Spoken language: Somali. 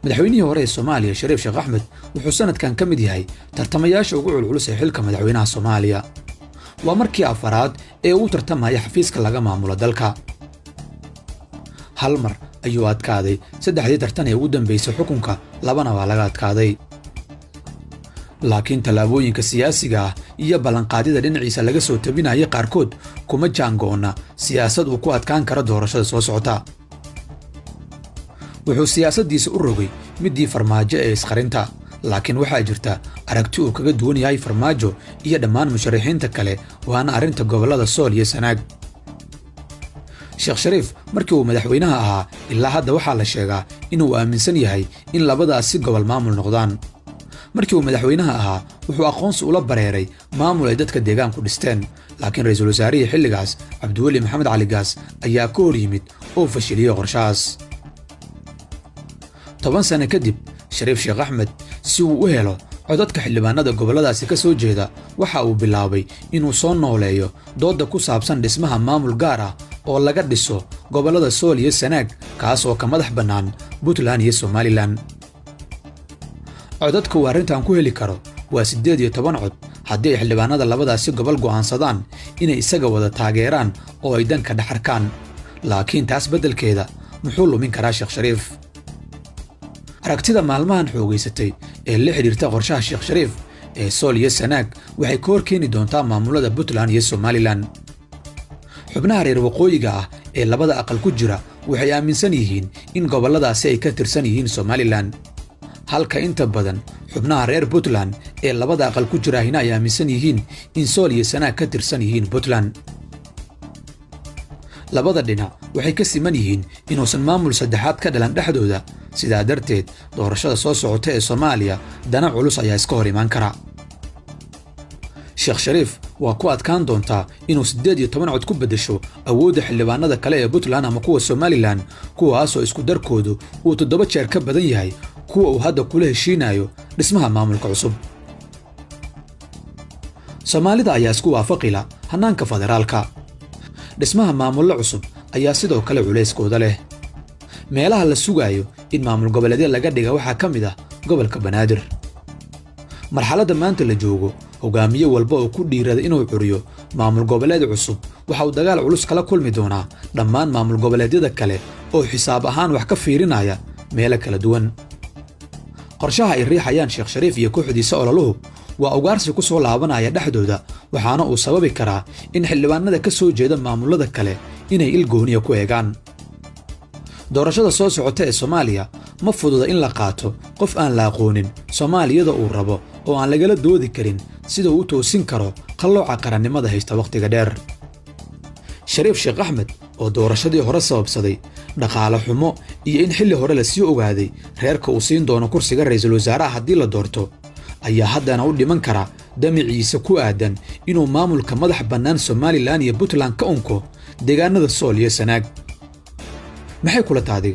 madaxweynihii hore ee Soomaaliya Shariif Sheekh Axmed wuxuu sanadkan ka mid yahay tartamayaasha ugu culculus ee xilka madaxweynaha Soomaaliya. waa markii afaraad ee uu tartamaya xafiiska laga maamulo dalka. hal mar ayuu adkaaday saddexdii tartan ee ugu dambeysay xukunka, labana waa laga adkaaday. laakiin tallaabooyinka siyaasiga ah iyo ballanqaadyada dhinaciisa laga soo tabinayay qaarkood kuma jaangoona siyaasad uu ku adkaan karo doorashada soo socota. wuxuu siyaasaddiisa u rogay midii farmaajo ee isqarinta, laakiin waxaa jirta aragti uu kaga duwan yahay farmaajo iyo dhammaan musharaxiinta kale, waana arrinta gobollada Sool iyo Sanaag. Sheekh Shariif markii uu madaxweynaha ahaa ilaa hadda waxaa la sheegaa inuu aaminsan yahay in labadaasi gobol maamul noqdaan. markii uu madaxweynaha ahaa wuxuu aqoonsi ula bareeray maamul ay dadka deegaanku dhisteen, laakiin ra'iisul wasaarihii xilligaas Cabdiweli Maxamed Cali Gaas ayaa ka hor yimid oo fashiliyay qorshahaas. 10 sano kadib, Shariif Sheekh Axmed si uu u helo codadka xildhibaanada gobolladaasi ka soo jeeda, waxa uu bilaabay inuu soo nooleeyo doodda ku saabsan dhismaha maamul gaar ah oo laga dhiso gobollada Sool iyo Sanaag, kaas oo ka madax bannaan Puntland iyo Somaliland. codadka uu arrintan ku heli karo waa 18 cod haddii ay xildhibaanada labadaasi gobol go'aansadaan inay isaga wada taageeraan oo ay danka dhex arkaan. laakiin taas beddelkeeda muxuu lumin karaa Sheekh Shariif? aragtida maalmahan xoogaysatay ee la xiriirta qorshaha Sheekh Shariif ee Sool iyo Sanaag waxay ka hor keeni doontaa maamulada Puntland iyo Somaliland. xubnaha reer waqooyiga ah ee labada aqal ku jira waxay aaminsan yihiin in gobolladaasi ay ka tirsan yihiin Somaliland, halka inta badan xubnaha reer Puntland ee labada aqal ku jira ay aaminsan yihiin in Sool iyo Sanaag ka tirsan yihiin Puntland. labada dhinac waxay ka siman yihiin inuusan maamul saddexaad ka dhalan dhexdooda, sidaa darteed doorashada soo socota ee Soomaaliya dana culus ayaa iska hor imaan kara. Sheekh Shariif waa ku adkaan doontaa inuu 18 cod ku beddesho awoodda xildhibaanada kale ee Puntland ama kuwa Somaliland, kuwaasoo isku darkoodu uu 7 jeer ka badan yahay kuwa uu hadda kula heshiinayo dhismaha maamulka cusub. Soomaalida ayaa isku waafaqila hannaanka federaalka. dhismaha maamullo cusub ayaa sidoo kale culayskooda leh. meelaha la sugayo in maamul goboleedyo laga dhiga waxaa ka mid ah gobolka Banaadir. marxaladda maanta la joogo, hogaamiye walba oo ku dhiirada inuu curiyo maamul goboleed cusub waxa uu dagaal culus kala kulmi doonaa dhammaan maamul goboleedyada kale oo xisaab ahaan wax ka fiirinaya meelo kala duwan. qorshaha ay riixayaan Sheekh Shariif iyo kooxdiisa ololuhu waa ugaarsi ku soo laabanaya dhexdooda, waxaana uu sababi karaa in xildhibaanada ka soo jeeda maamulada kale inay il gooniya ku eegaan. doorashada soo socota ee Soomaaliya ma fududa in la qaato qof aan la aqoonin Soomaaliyada uu rabo oo aan lagala doodi karin sida uu toosin karo qallooca qarannimada haysta waqtiga dheer. Shariif Sheekh Axmed oo doorashadii hore sababsaday dhaqaale xumo iyo in xilli hore la sii ogaaday reerka uu siin doono kursiga ra'iisul wasaaraha haddii la doorto, ayaa haddana u dhiman kara damiciisa ku aadan inuu maamulka madax bannaan Somaliland iyo Puntland ka unko deegaanada Sool iyo Sanaag. maxay kula tahay?